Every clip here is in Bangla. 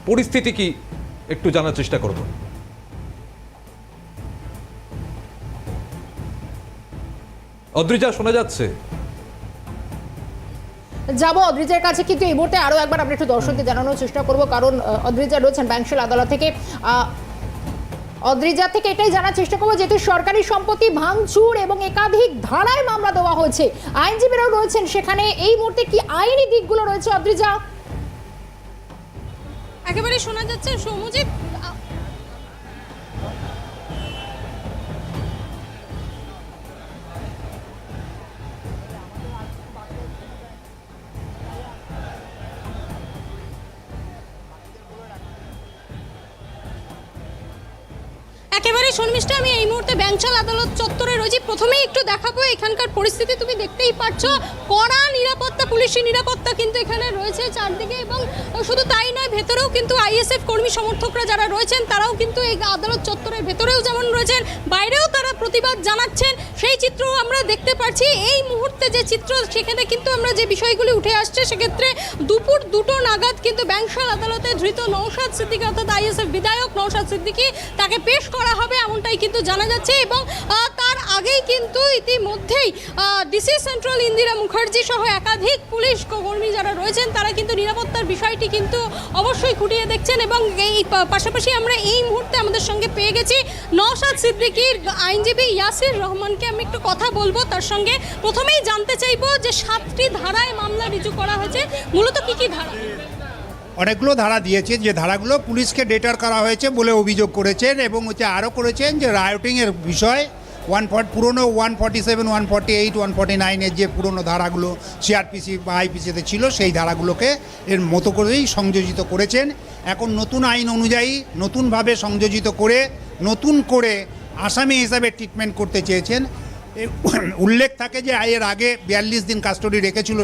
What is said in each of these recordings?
পরিস্থিতি কি একটু জানার চেষ্টা করব। অদ্রিজা, শোনা যাচ্ছে? যাবো অদ্রিজার কাছে, কিন্তু এই মুহূর্তে আরো একবার আমরা একটু দর্শকদের জানানোর চেষ্টা করব, কারণ অদ্রিজা রয়েছেন ব্যাংশাল আদালত থেকে। অদ্রিজা থেকে এটাই জানার চেষ্টা করবো, যেহেতু সরকারি সম্পত্তি ভাঙচুর এবং একাধিক ধারায় মামলা দেওয়া হয়েছে, আইনজীবীরাও রয়েছেন সেখানে, এই মুহূর্তে কি আইনি দিকগুলো রয়েছে অদ্রিজা? একেবারে শোনা যাচ্ছে সৌম্যজিৎ। একেবারে শর্মিষ্ঠা, আমি এই মুহূর্তে ব্যাংশাল আদালত চত্বরে রয়েছি। প্রথমেই একটু দেখাবো এখানকার পরিস্থিতি, তুমি দেখতেই পাচ্ছ কড়া নিরাপত্তা, পুলিশি নিরাপত্তা কিন্তু এখানে রয়েছে চারদিকে, এবং শুধু তাই নয়, ভেতরেও কিন্তু আইএসএফ কর্মী সমর্থকরা যারা রয়েছেন তারাও কিন্তু এই আদালত চত্বরের ভেতরেও যেমন রয়েছেন, বাইরেও তারা প্রতিবাদ জানাচ্ছেন, সেই চিত্রও আমরা দেখতে পাচ্ছি। এই মুহূর্তে যে চিত্র, সেখানে কিন্তু আমরা যে বিষয়গুলি উঠে আসছে, সেক্ষেত্রে দুপুর 2টো নাগাদ কিন্তু ব্যাংশাল আদালতে ধৃত নওশাদ সিদ্দিকী অর্থাৎ আইএসএফ বিধায়ক নওশাদ সিদ্দিকী তাকে পেশ করা হবে এমনটাই কিন্তু জানা যাচ্ছে। এবং তার আগেই কিন্তু ইতিমধ্যেই ডিসি সেন্ট্রাল ইন্দিরা মুখার্জি সহ একাধিক পুলিশ কর্মী যারা রয়েছেন তারা কিন্তু নিরাপত্তার বিষয়টি কিন্তু অবশ্যই খুঁটিয়ে দেখছেন। এবং এই পাশাপাশি আমরা এই মুহূর্তে আমাদের সঙ্গে পেয়ে গেছি নওশাদ সিদ্দিকীর আইনজীবী ইয়াসির রহমানকে। আমি একটু কথা বলবো তার সঙ্গে। প্রথমেই জানতে চাইবো যে 7টি ধারায় মামলা রিজু করা হয়েছে, মূলত কি কি ধারা? অনেকগুলো ধারা দিয়েছে, যে ধারাগুলো পুলিশকে ডেটার করা হয়েছে বলে অভিযোগ করেছেন, এবং আরও করেছেন যে রায়োটিংয়ের বিষয় পুরনো 147, 148, 149-এর যে পুরনো ধারাগুলো সিআরপিসি বা আইপিসিতে ছিল, সেই ধারাগুলোকে এর মতো করেই সংযোজিত করেছেন। এখন নতুন আইন অনুযায়ী নতুনভাবে সংযোজিত করে নতুন করে আসামি হিসাবে ট্রিটমেন্ট করতে চেয়েছেন। উল্লেখ থাকে যে এর আগে 42 দিন কাস্টডি রেখেছিল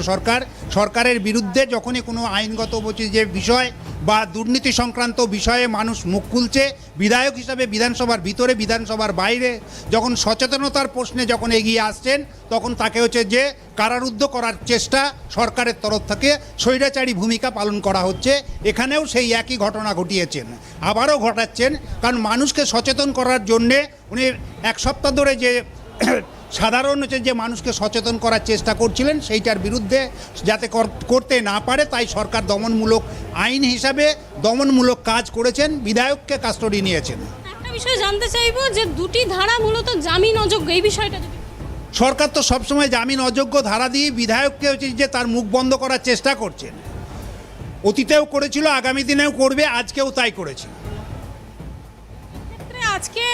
সরকারের বিরুদ্ধে যখনই কোনো আইনগত যে বিষয় বা দুর্নীতি সংক্রান্ত বিষয়ে মানুষ মুখ খুলছে, বিধায়ক হিসাবে বিধানসভার ভিতরে বিধানসভার বাইরে যখন সচেতনতার প্রশ্নে যখন এগিয়ে আসছেন, তখন তাকে যে কারারুদ্ধ করার চেষ্টা সরকারের তরফ থেকে স্বৈরাচারী ভূমিকা পালন করা হচ্ছে। এখানেও সেই একই ঘটনা ঘটিয়েছেন, আবারও ঘটাচ্ছেন, কারণ মানুষকে সচেতন করার জন্যে উনি 1 সপ্তাহ ধরে যে সাধারণ যে মানুষকে সচেতন করার চেষ্টা করছিলেন, সেইটার বিরুদ্ধে যাতে করতে না পারে তাই সরকার দমনমূলক আইন হিসাবে দমনমূলক কাজ করেছেন, বিধায়ককে কাস্টডি নিয়েছেন। একটা বিষয় জানতে চাইবো যে 2টি ধারা মূলত জামিন অযোগ্য, এই বিষয়টা যদি সরকার তো সবসময় জামিন অযোগ্য ধারা দিয়ে বিধায়ককে যে তার মুখ বন্ধ করার চেষ্টা করছেন, অতীতেও করেছিল, আগামী দিনেও করবে, আজকেও তাই করেছে। আজকে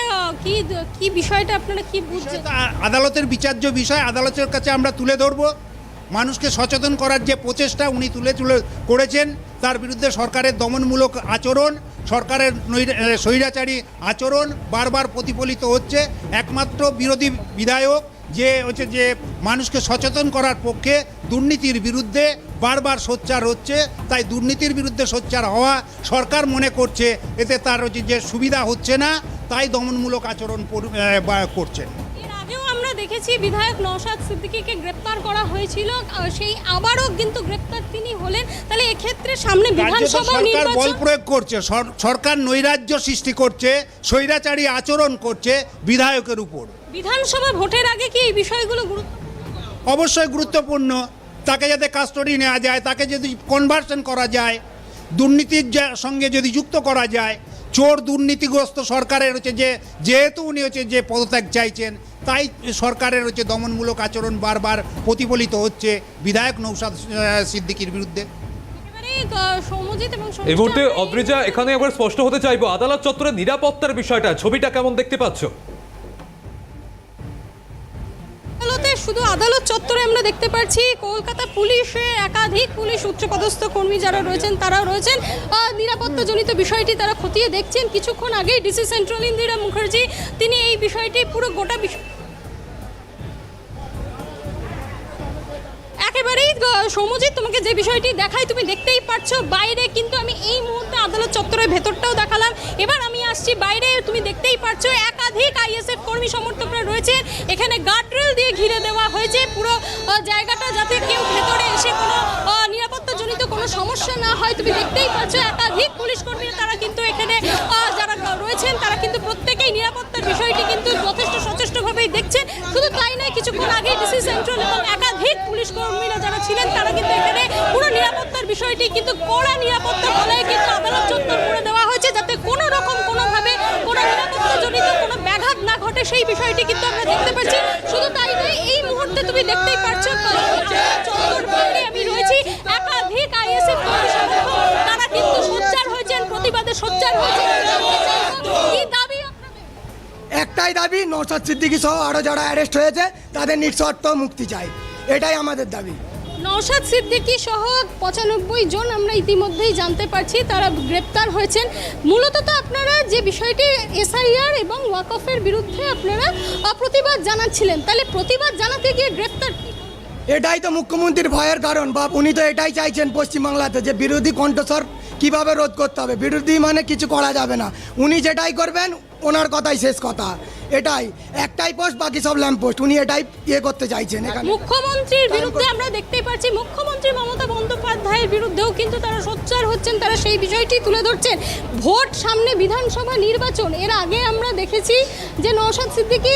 কি বিষয়টা আপনারা কি বুঝছেন? আদালতের বিচার্য বিষয় আদালতের কাছে আমরা তুলে ধরব। মানুষকে সচেতন করার যে প্রচেষ্টা উনি তুলে করেছেন, তার বিরুদ্ধে সরকারের দমনমূলক আচরণ, সরকারের স্বৈরাচারী আচরণ বারবার প্রতিফলিত হচ্ছে। একমাত্র বিরোধী বিধায়ক যে মানুষকে সচেতন করার পক্ষে, দুর্নীতির বিরুদ্ধে বারবার সোচ্চার হচ্ছে, তাই দুর্নীতির বিরুদ্ধে সোচ্চার হওয়া সরকার মনে করছে এতে তার যে সুবিধা হচ্ছে না, তাই দমনমূলক আচরণ করছেন। এর আগেও আমরা দেখেছি বিধায়ক নওশাদ সিদ্দিকীকে গ্রেপ্তার করা হয়েছিল, সেই আবারও কিন্তু গ্রেপ্তার তিনি হলেন। তাহলে এক্ষেত্রে সামনে বিধানসভা নির্বাচন, বল প্রয়োগ করছে সরকার, নৈরাজ্য সৃষ্টি করছে, স্বৈরাচারী আচরণ করছে বিধায়কের উপর। বিধানসভা ভোটের আগে কি এই বিষয়গুলো অবশ্যই গুরুত্বপূর্ণ। তাকে যাতে কাস্টডি নেওয়া যায়, তাকে যদি কনভার্সন করা যায়, দুর্নীতির সঙ্গে যদি যুক্ত করা যায়, চোর দুর্নীতিগ্রস্ত সরকারের যেহেতু উনি যে পদত্যাগ চাইছেন, তাই সরকারের দমনমূলক আচরণ বারবার প্রতিফলিত হচ্ছে বিধায়ক নওশাদ সিদ্দিকীর বিরুদ্ধে। এই মুহূর্তে অদ্রিজা, এখানে একবার স্পষ্ট হতে চাইবো, আদালত চত্বরে নিরাপত্তার বিষয়টা, ছবিটা কেমন দেখতে পাচ্ছ? শুধু আদালত চত্বরে আমরা দেখতে পাচ্ছি কলকাতা পুলিশে একাধিক পুলিশ উচ্চপদস্থ কর্মী যারা রয়েছেন তারাও রয়েছেন, নিরাপত্তাজনিত বিষয়টি তারা খতিয়ে দেখছেন। কিছুক্ষণ আগেই ডিসি সেন্ট্রাল ইন্দিরা মুখার্জি তিনি এই বিষয়টি পুরো গোটা বিষয় একেবারেই সৌম্যজিৎ, তোমাকে যে বিষয়টি দেখাই তুমি দেখতেই পাচ্ছ, বাইরে কিন্তু আমি এই মুহূর্তে আদালত চত্বরের ভেতরটাও দেখালাম, এবার আমি আসছি বাইরে। তুমি দেখতেই পাচ্ছ একাধিক আইএসএফ কর্মী সমর্থকরা রয়েছে, এখানে গার্ডরেল দিয়ে ঘিরে দেওয়া হয়েছে পুরো জায়গাটা, যাতে কেউ ভেতরে এসে কোনো নিরাপত্তাজনিত কোনো সমস্যা না হয়। তুমি দেখতেই পাচ্ছ একাধিক পুলিশ কর্মী তারা কিন্তু এখানে যারা রয়েছেন তারা কিন্তু প্রত্যেকেই নিরাপত্তার বিষয়টি কিন্তু যথেষ্ট সচেষ্টভাবেই দেখছেন। শুধু তাই নয়, কিছুক্ষণ আগে ডিসি সেন্ট্রাল এবং একাধিক পুলিশ কর্মীরা যারা ছিলেন তারা কিন্তু এখানে পুরো নিরাপত্তার বিষয়টি কিন্তু কড়া নিরাপত্তা বলায় কিন্তু আদালত চত্বর করে দেওয়া হয়েছে, যাতে কোনো রকম কোনোভাবে কোনো নিরাপত্তাজনিত কোনো ব্যাঘাত না ঘটে সেই বিষয়টি কিন্তু আমরা দেখতে পাচ্ছি। শুধু তাই নয়, এই মুহূর্তে তুমি দেখতেই পাচ্ছ চত্বর বাইরে আমি রয়েছি, একাধিক আইএসএফ কর্মী সমর্থক তারা কিন্তু সোচ্চার হয়েছেন, প্রতিবাদে সোচ্চার হয়েছেন। কি দাবি আপনাদের? একটাই দাবি, নওশাদ সিদ্দিকী সহ আরও যারা অ্যারেস্ট হয়েছে তাদের নিঃশর্ত মুক্তি চাই, এটাই আমাদের দাবি। নওশাদ সিদ্দিকী সহ 95 জন আমরা ইতিমধ্যেই জানতে পারছি তারা গ্রেপ্তার হয়েছেন। মূলত তো আপনারা যে বিষয়টি এসআইআর এবং ওয়াকফের বিরুদ্ধে আপনারা প্রতিবাদ জানাচ্ছিলেন, তাহলে প্রতিবাদ জানাতে গিয়ে গ্রেপ্তার কি? এটাই তো মুখ্যমন্ত্রীর ভয়ের কারণ, বা উনি তো এটাই চাইছেন পশ্চিমবাংলাতে যে বিরোধী কণ্ঠস্বর কিভাবে রোধ করতে হবে, বিরোধী মানে কিছু করা যাবে না, উনি যেটাই করবেন ওনার কথাই শেষ কথা, এটাই একটাই পোস্ট, বাকি সব ল্যাম্প পোস্ট, উনি এটাই করতে চাইছেন। এখানে মুখ্যমন্ত্রীর বিরুদ্ধে আমরা দেখতেই পাচ্ছি মুখ্যমন্ত্রী মমতা বন্দ্যোপাধ্যায়ের বিরুদ্ধেও কিন্তু তারা সোচ্চার হচ্ছেন, তারা সেই বিষয়টি তুলে ধরছেন। ভোট সামনে, বিধানসভা নির্বাচন, এর আগে আমরা দেখেছি যে নওশাদ সিদ্দিকী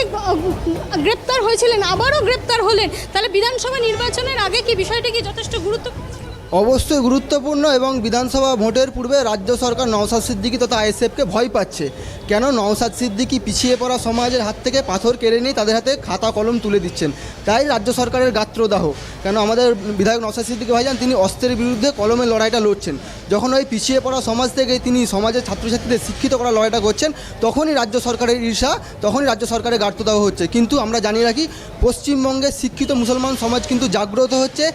গ্রেপ্তার হয়েছিলেন, আবারও গ্রেপ্তার হলেন, তাহলে বিধানসভা নির্বাচনের আগে কি বিষয়টি কি যথেষ্ট গুরুত্বপূর্ণ? অবশ্যই গুরুত্বপূর্ণ, এবং বিধানসভা ভোটের পূর্বে রাজ্য সরকার নওশাদ সিদ্দিকী তথা আইএসএফকে ভয় পাচ্ছে। কেন? নওশাদ সিদ্দিকী পিছিয়ে পড়া সমাজের হাত থেকে পাথর কেড়ে নিয়ে তাদের হাতে খাতা কলম তুলে দিচ্ছেন, তাই রাজ্য সরকারের গাত্রদাহ। কেন? আমাদের বিধায়ক নওশাদ সিদ্দিকী ভাইজান তিনি অস্ত্রের বিরুদ্ধে কলমের লড়াইটা লড়ছেন, যখন ওই পিছিয়ে পড়া সমাজ থেকে তিনি সমাজের ছাত্রছাত্রীদের শিক্ষিত করার লড়াইটা করছেন, তখনই রাজ্য সরকারের ঈর্ষা, তখনই রাজ্য সরকারের গাত্রদাহ হচ্ছে। কিন্তু আমরা জানিয়ে রাখি, পশ্চিমবঙ্গের শিক্ষিত মুসলমান সমাজ কিন্তু জাগ্রত হচ্ছে।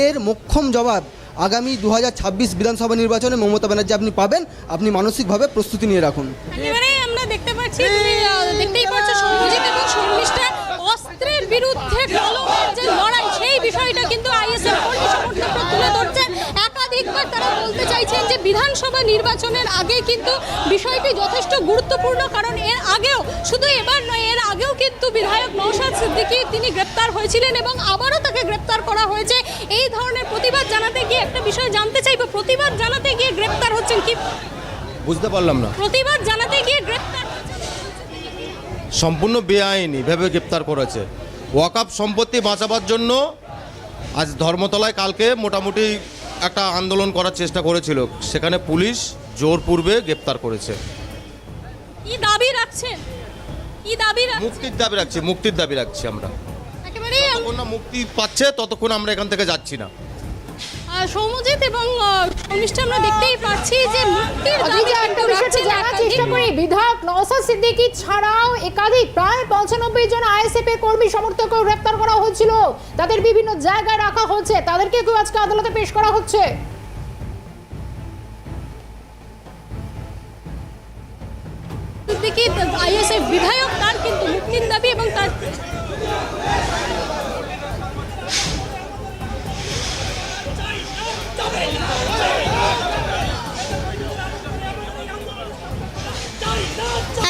এর মোক্ষম জবাব আগামী 2026 বিধানসভা নির্বাচনে মমতা ব্যানার্জি আপনি পাবেন, আপনি মানসিকভাবে প্রস্তুতি নিয়ে রাখুন। এবারে আমরা দেখতে পাচ্ছি, তুমি দেখতেই পাচ্ছ সৌম্যজিৎ এবং শর্মিষ্ঠা অস্ত্রের বিরুদ্ধে কলমের যে লড়াই, সেই বিষয়টা কিন্তু আইএসএফ কর্মী সমর্থকরা তুলে ধরছেন। একাধিকবার তারা বলতে চাইছেন যে বিধানসভা নির্বাচনের আগে কিন্তু বিষয়টি যথেষ্ট গুরুত্বপূর্ণ, কারণ এর আগেও, শুধু এবার নয়, এর আগেও কিন্তু বিধায়ক নওশাদ সিদ্দিকী তিনি গ্রেপ্তার হয়েছিলেন এবং আবারও তাকে গ্রেপ্তার করা হয়েছে। এই ধরনের প্রতিবাদ জানাতে গিয়ে একটা বিষয় জানতে চাইবো, প্রতিবাদ জানাতে গিয়ে গ্রেপ্তার হচ্ছেন কি? বুঝতে পারলাম না। প্রতিবাদ জানাতে গিয়ে গ্রেপ্তার সম্পূর্ণ বেআইনি ভাবে গ্রেপ্তার করেছে। ওয়াকফ সম্পত্তি বাঁচাবার জন্য আজ ধর্মতলায় কালকে মোটামুটি একটা আন্দোলন করার চেষ্টা করেছিল, সেখানে পুলিশ জোরপূর্বে গ্রেপ্তার করেছে। কি দাবি রাখছেন? কি দাবি রাখছেন? মুক্তির দাবি রাখছি আমরা। একেবারে যতক্ষণ না মুক্তি পাচ্ছে ততক্ষণ আমরা এখান থেকে যাচ্ছি না। সৌম্যজিৎ এবং শর্মিষ্ঠা আমরা দেখতেই পাচ্ছি যে মুক্তির দাবি অদ্রিজা, একটা কিন্তু বিষয়টা রাখছেন জানার একাধিক চেষ্টা করি, বিধায়ক নওশাদ সিদ্দিকী ছাড়াও একাধিক প্রায় 95 জন আইএসএফ এর কর্মী সমর্থককে গ্রেপ্তার করা হয়েছিল, তাদের বিভিন্ন জায়গায় রাখা হচ্ছে, তাদেরকে কেউ আজকে আদালতে পেশ করা হচ্ছে। সিদ্দিকী আইএসএফ বিধায়ক, তার কিন্তু মুক্তির দাবি এবং তার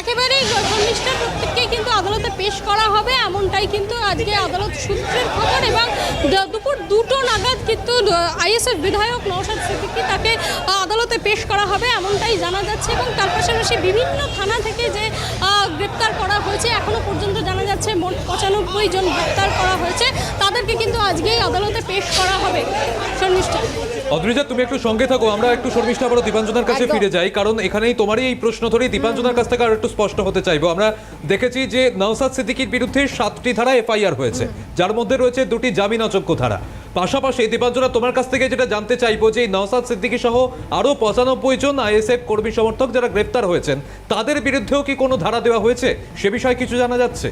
একেবারে শর্মিষ্ঠা প্রত্যেককে কিন্তু আদালতে পেশ করা হবে, এমনটাই কিন্তু আজকে আদালত সূত্রের খবর। এবং দুপুর 2টো নাগাদ কিন্তু আইএসএফ বিধায়ক নওশাদ সিদ্দিকী তাকে আদালতে পেশ করা হবে, এমনটাই জানা যাচ্ছে। এবং তার পাশাপাশি বিভিন্ন থানা থেকে যে গ্রেপ্তার করা হয়েছে, এখনো পর্যন্ত জানা যাচ্ছে মোট 95 জন গ্রেপ্তার করা হয়েছে, তাদেরকে কিন্তু আজকেই আদালতে পেশ করা হবে। শর্মিষ্ঠা, অদ্রিজা তুমি একটু সঙ্গে থাকো, আমরা একটু শর্মিষ্ঠা আবারও দীপাঞ্জনার কাছে একদম। ফিরে যাই, কারণ এখানেই তোমারই এই প্রশ্ন ধরে দীপাঞ্জনার কাছ থেকে আর একটু স্পষ্ট হতে চাইবো। আমরা দেখেছি যে নওশাদ সিদ্দিকীর বিরুদ্ধে 7টি ধারা এফআইআর হয়েছে, যার মধ্যে রয়েছে 2টি জামিন অযোগ্য ধারা। পাশাপাশি দীপাঞ্জনা তোমার কাছ থেকে যেটা জানতে চাইবো যে নওশাদ সিদ্দিকী সহ আরো 95 জন আইএসএফ কর্মী সমর্থক যারা গ্রেপ্তার হয়েছেন, তাদের বিরুদ্ধেও কি কোনো ধারা দেওয়া হয়েছে, সে বিষয়ে কিছু জানা যাচ্ছে?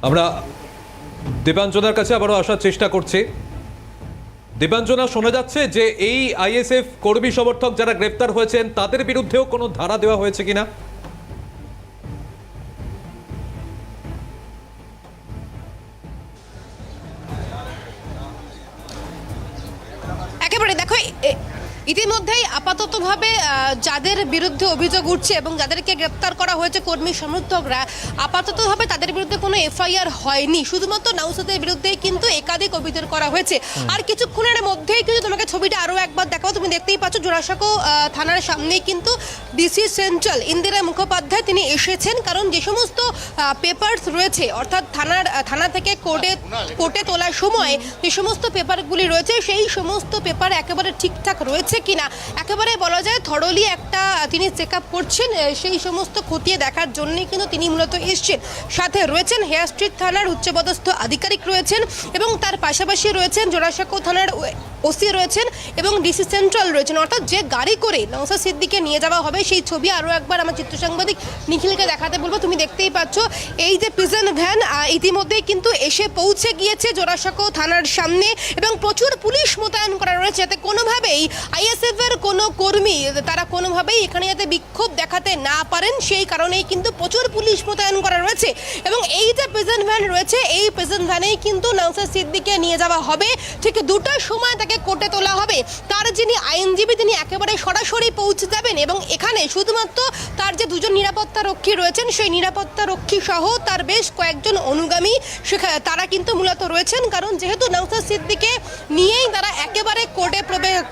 আমরা দীপাঞ্জনার কাছে আবারও আসার চেষ্টা করছি। দীপাঞ্জনা, শোনা যাচ্ছে যে এই আইএসএফ কর্মী সমর্থক যারা গ্রেপ্তার হয়েছেন তাদের বিরুদ্ধেও কোনো ধারা দেওয়া হয়েছে কিনা? ইতিমধ্যেই আপাততভাবে যাদের বিরুদ্ধে অভিযোগ উঠছে এবং যাদেরকে গ্রেপ্তার করা হয়েছে কর্মী সমর্থকরা, আপাততভাবে তাদের বিরুদ্ধে কোনো এফআইআর হয়নি, শুধুমাত্র নওশাদের বিরুদ্ধেই কিন্তু একাধিক অভিযোগ করা হয়েছে। আর কিছুক্ষণের মধ্যেই কিন্তু তোমাকে ছবিটা আরও একবার দেখাও, তুমি দেখতেই পাচ্ছ জোড়াসাঁকো থানার সামনেই কিন্তু ডিসি সেন্ট্রাল ইন্দিরা মুখোপাধ্যায় তিনি এসেছেন, কারণ যে সমস্ত পেপারস রয়েছে অর্থাৎ থানা থেকে কোর্টে তোলার সময় যে সমস্ত পেপারগুলি রয়েছে সেই সমস্ত পেপার একেবারে ঠিকঠাক রয়েছে কিনা একেবারে বলা যায় থরলি একটা তিনি চেক আপ করছেন, সেই সমস্ত খতিয়ে দেখার জন্যই কিন্তু তিনি মূলত এসছেন। সাথে রয়েছেন হেয়ার স্ট্রিট থানার উচ্চপদস্থ আধিকারিক রয়েছেন এবং তার পাশাপাশি রয়েছেন জোড়াসাঁকো থানার ওসি রয়েছেন এবং ডিসি সেন্ট্রাল রয়েছেন। অর্থাৎ যে গাড়ি করে নওশাদ সিদ্দিকীকে নিয়ে যাওয়া হবে সেই ছবি আরও একবার আমার চিত্র সাংবাদিক নিখিলকে দেখাতে বলবো। তুমি দেখতেই পাচ্ছ এই যে প্রিজন ভ্যান ইতিমধ্যেই কিন্তু এসে পৌঁছে গিয়েছে জোড়াসাঁকো থানার সামনে এবং প্রচুর পুলিশ মোতায়েন করা রয়েছে, যাতে কোনোভাবেই আইএসএফ এর কোনো কর্মী তারা কোনোভাবেই এখানে যাতে বিক্ষোভ দেখাতে না পারেন, সেই কারণেই কিন্তু প্রচুর পুলিশ মোতায়েন করা রয়েছে। এবং এই যে প্রিজন ভ্যান রয়েছে এই প্রিজন ভ্যানেই কিন্তু নওশাদ সিদ্দিকীকে নিয়ে যাওয়া হবে, ঠিক 2টার সময় তাকে কোর্টে তোলা হবে। তার যিনি আইনজীবী তিনি একেবারে সরাসরি পৌঁছে যাবেন এবং এখানে শুধুমাত্র তার যে 2জন নিরাপত্তা রক্ষী রয়েছেন সেই নিরাপত্তা রক্ষী সহ তার বেশ কয়েকজন অনুগামী তারা কিন্তু মূলত রয়েছেন, কারণ যেহেতু নওশাদ সিদ্দিকীকে নিয়েই তারা একেবারে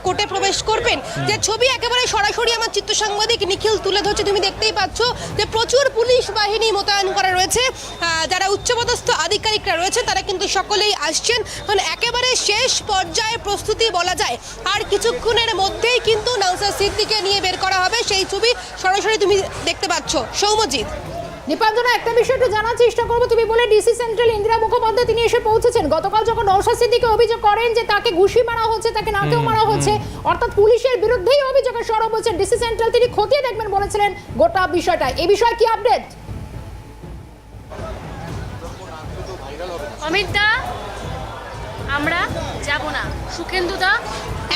কোর্টে প্রবেশ করবেন। যে ছবি একেবারে সরাসরি আমার চিত্র সাংবাদিক নিখিল তুলে ধরছে, তুমি দেখতেই পাচ্ছ যে প্রচুর পুলিশ বাহিনী মোতায়েন করা রয়েছে, যারা উচ্চপদস্থ আধিকারিকরা রয়েছে তারা কিন্তু সকলেই আসছেন, কারণ একেবারে শেষ পর্যায়ে প্রস্তুতি বলা যায়। আর কিছুক্ষণের মধ্যেই কিন্তু নওশাদ সিদ্দিকীকে নিয়ে বের করা হবে, সেই ছবি সরাসরি তুমি দেখতে পাচ্ছ। সৌম্যজিৎ, দীপাঞ্জনা, একটা বিষয় একটু জানার চেষ্টা করবো। তুমি বলে ডিসি সেন্ট্রাল ইন্দিরা মুখোপাধ্যায় তিনি এসে পৌঁছেছেন। গতকাল যখন নওশাদ সিদ্দিকী অভিযোগ করেন যে তাকে ঘুষি মারা হচ্ছে, তাকে নাকেও মারা হচ্ছে, অর্থাৎ পুলিশের বিরুদ্ধেই অভিযোগের সরব হচ্ছেন ডিসি সেন্ট্রাল, তিনি খতিয়ে দেখবেন বলেছিলেন গোটা বিষয়টা। এই বিষয়ে কি আপডেট? অমিতদা, আমরা যাব না। সুখেন্দুদা,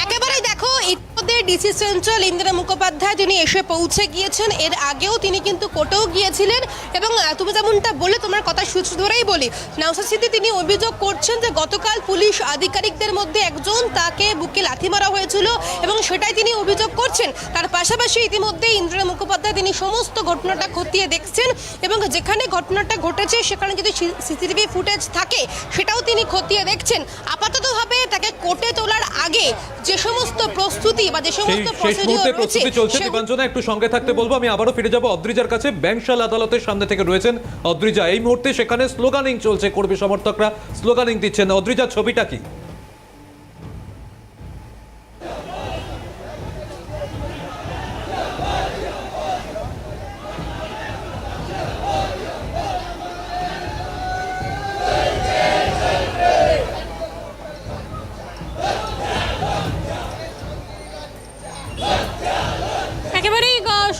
একেবারেই দেখো ইতিমধ্যে ডিসি সেন্ট্রাল ইন্দিরা মুখোপাধ্যায় তিনি এসে পৌঁছে গিয়েছেন। এর আগেও তিনি কিন্তু কোর্টেও গিয়েছিলেন এবং তুমি যেমনটা বলে তোমার কথা সূত্র ধরেই বলি, নওশাদ সিদ্দিকী তিনি অভিযোগ করছেন যে গতকাল পুলিশ আধিকারিকদের মধ্যে একজন তাকে বুকে লাথি মারা হয়েছিল এবং সেটাই তিনি অভিযোগ করছেন। তার পাশাপাশি ইতিমধ্যে ইন্দিরা মুখোপাধ্যায় তিনি সমস্ত ঘটনাটা খতিয়ে দেখছেন এবং যেখানে ঘটনাটা ঘটেছে সেখানে যদি সিসিটিভি ফুটেজ থাকে সেটাও তিনি খতিয়ে দেখছেন। আপাততভাবে তাকে কোর্টে তোলার আগে যে সমস্ত প্রস্তুতি বা যে সমস্ত প্রস্তুতি চলছে, দীপাঞ্জনা একটু সঙ্গে থাকতে বলবো। আমি আবারও ফিরে যাব অদ্রিজার কাছে। ব্যাংশাল আদালতের সামনে থেকে রয়েছেন অদ্রিজা। এই মুহূর্তে সেখানে স্লোগানিং চলছে, কর্মী সমর্থকরা স্লোগানিং দিচ্ছেন। অদ্রিজা, ছবিটা কি?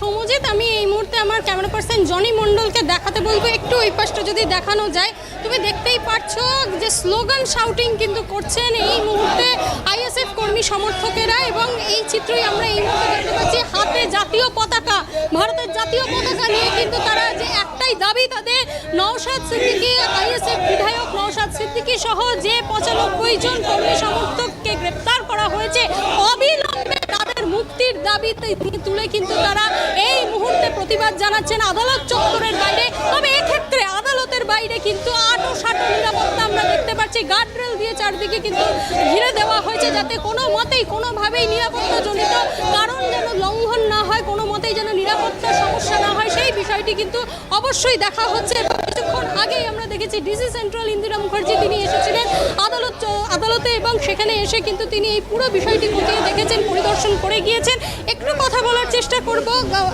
সৌম্যজিৎ, আমি এই মুহূর্তে আমার ক্যামেরা পার্সন জনি মণ্ডলকে দেখাতে বলবো একটু ওই পাশটা যদি দেখানো যায়। তুমি দেখতেই পাচ্ছ যে স্লোগান শাউটিং কিন্তু করছেন এই মুহূর্তে আইএসএফ কর্মী সমর্থকেরা এবং এই চিত্রই আমরা এই মুহূর্তে দেখতে পাচ্ছি। হাতে জাতীয় পতাকা, ভারতের জাতীয় পতাকা নিয়ে কিন্তু তারা যে একটাই দাবি তাদের, নওশাদ সিদ্দিকী আইএসএফ বিধায়ক নওশাদ সিদ্দিকী সহ যে 95 জন কর্মী সমর্থককে গ্রেপ্তার করা হয়েছে অবিলম্বে তাদের মুক্তির দাবিতে তুলে কিন্তু তারা এই মুহূর্তে প্রতিবাদ জানাচ্ছেন আদালত চত্বরের বাইরে। তবে এক্ষেত্রে আদালতের বাইরে কিন্তু আঁটো-সাঁটো নিরাপত্তা আমরা দেখতে পাচ্ছি, গার্ডরেল দিয়ে চারদিকে কিন্তু ঘিরে দেওয়া হয়েছে যাতে কোনো মতেই কোনোভাবেই নিরাপত্তাজনিত কারণ যেন লঙ্ঘন না হয়, কোনো মতেই যেন নিরাপত্তার সমস্যা না হয় সেই বিষয়টি কিন্তু অবশ্যই দেখা হচ্ছে। কিছুক্ষণ আগেই আমরা দেখেছি ডিসি সেন্ট্রাল ইন্দিরা মুখার্জি তিনি এসেছিলেন আদালতে এবং সেখানে এসে কিন্তু তিনি এই পুরো বিষয়টি খতিয়ে দেখেছেন, পরিদর্শন করে গিয়েছেন। একটু কথা বলার চেষ্টা করব,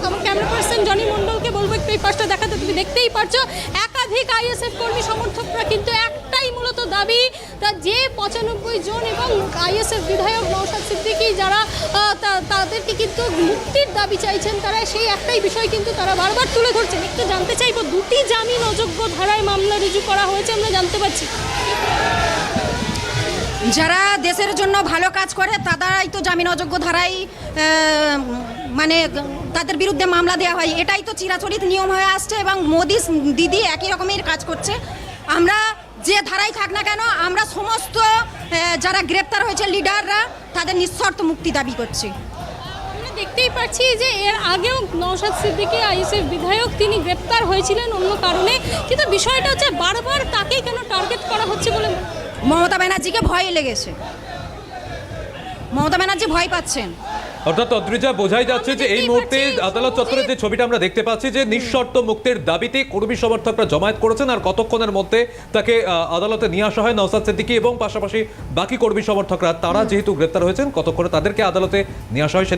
আমার ক্যামেরা পার্সন জনি মণ্ডলকে বলবো একটু এই পাশটা দেখাতে। তুমি দেখতেই পারছো একাধিক আইএসএফ কর্মী সমর্থকরা কিন্তু একটাই মূলত দাবি, যে 95 জন এবং আইএসএফ বিধায়ক নওশাদ সিদ্দিকী যারা তাদেরকে কিন্তু মুক্তির দাবি চাইছেন, তারা সেই একটাই বিষয় কিন্তু তারা বারবার তুলে ধরছেন। একটু জানতে চাইবো, 2টি জামিন অযোগ্য ধারায় মামলা রুজু করা হয়েছে আমরা জানতে পারছি। যারা দেশের জন্য ভালো কাজ করে তারাই তো জামিন অযোগ্য ধারায় মানে তাদের বিরুদ্ধে মামলা দেওয়া হয়, এটাই তো চিরাচরিত নিয়ম হয়ে আসছে এবং মোদি দিদি একই রকমের কাজ করছে। আমরা যে ধারায় থাক না কেন আমরা সমস্ত যারা গ্রেপ্তার হয়েছে লিডাররা তাদের নিঃশর্ত মুক্তি দাবি করছে। আমরা দেখতেই পাচ্ছি যে এর আগেও নওশাদ সিদ্দিকী আইএসএফ বিধায়ক তিনি গ্রেপ্তার হয়েছিলেন অন্য কারণে, কিন্তু বিষয়টা হচ্ছে বারবার তাকেই কেন টার্গেট করা হচ্ছে বলে মমতা ব্যানার্জিকে ভয় লেগেছে, মমতা ব্যানার্জি ভয় পাচ্ছেন। অর্থাৎ অদ্রিজা বোঝাই যাচ্ছে যে এই মুহূর্তে আদালত চত্বরে যে ছবিটা আমরা দেখতে পাচ্ছি যে নিঃশর্ত মুক্তির দাবিতে কর্মী সমর্থকরা জমায়েত করেছেন, আর কতক্ষণের মধ্যে তাকে আদালতে নিয়ে আসা হয় নওশাদ সিদ্দিকী এবং পাশাপাশি বাকি কর্মী সমর্থকরা, তারা যেহেতু গ্রেপ্তার হয়েছেন কতক্ষণে তাদেরকে আদালতে নিয়ে আসা হয়